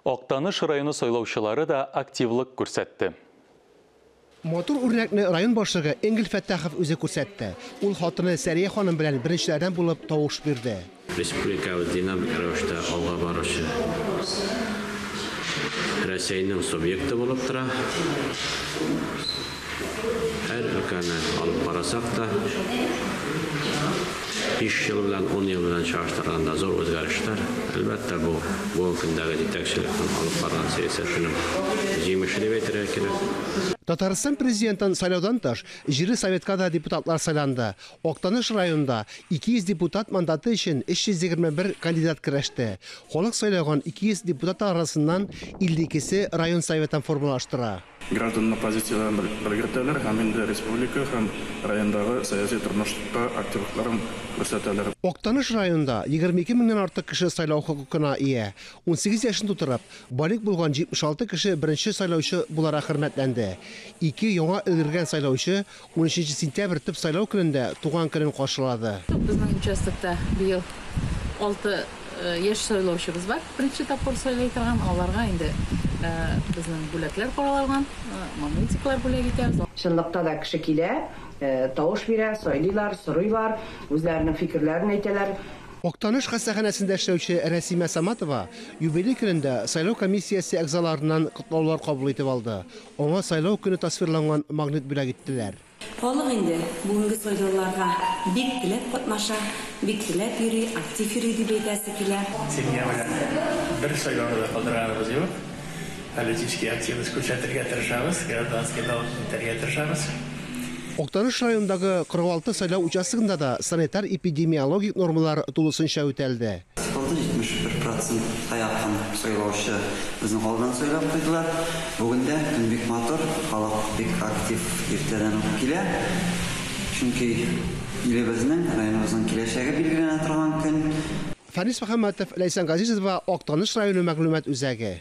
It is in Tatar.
Октаныш районы сайлаучылары да активлык күрсәтте. Мотор үрнәкне район башлыгы Энгел Фәттахов үзе күрсәтте. Ул хатыны Сәрия ханым белән беренчеләрдән булып тавыш бирде. Республикабыз динамик рәвештә алга баручы Россиянең субъекты булып тора. Һәр өлкәне алып карасак та 5 ел белән 10 ел белән чагыштырганда зур үзгәрешләр. Әлбәттә бу көндәге җитәкчелекнең алып барган сәясәтенең җимеше дип әйтергә кирәк. Татарстан президентын сайлаудан тыш, җире советка да депутатлар сайланды. Октаныш районында 200 депутат мандаты өчен 321 кандидат көрәште. Халык сайлаган 200 депутат арасыннан 52се район советын формалаштыра. Гражданның позицияларын белгертәләр һәм инде республика һәм райондагы сәяси тормышта активлыкларын күрсәтәләр. Октаныш районында 22 меңнән артык кеше сайлау хокукына ия. 18 яшын тутырып, балик булган 76 кеше беренче сайлаучы буларак хөрмәтләнде. 2 яңа өлгергән сайлаучы 13 сентябрь төп сайлау көнендә туган көнен каршылады. Безнең участокта быел 6 яшь сайлаучыбыз бар. Беренче тапкыр сайлый торган, аларга инде безнең бүләкләр каралган, монетиклар бүләк итәбез. Чынлыкта да кеше килә, тавыш бирә, сайлыйлар, сорыйлар, үзләренең фикерләрен әйтәләр. Октаныш хастаханәсендә эшләүче Рәсимә Саматова юбилей көнендә сайлау комиссиясе әгъзаларыннан котлаулар кабул итеп алды. Аңа сайлау көне тасвирланган магнит бүләк иттеләр. Халык инде бүгенге сайлауларга бик теләп катнаша, бик теләп йөри, актив йөри дип әйтәсе килә. Семья белән бер сайлауны да калдырганыбыз юк. Политический активность күрсәтергә тырышабыз, гражданский дау итәргә тырышабыз. Октаныш районындагы 46 сайлау участогында да санитар-эпидемиологик нормалар тулысынча үтәлде. 71% таяккан сайлаучы безнең халыктан сайлап куйдылар. Бүгендә көн бик матур, халык бик актив иртәдән үк килә. Чөнки илебезнең, районыбызның киләчәге билгеләнә торган көн. Фанис Мөхәммәтов, Ләйсән Газизова, Октаныш районы мәгълүмат үзәге.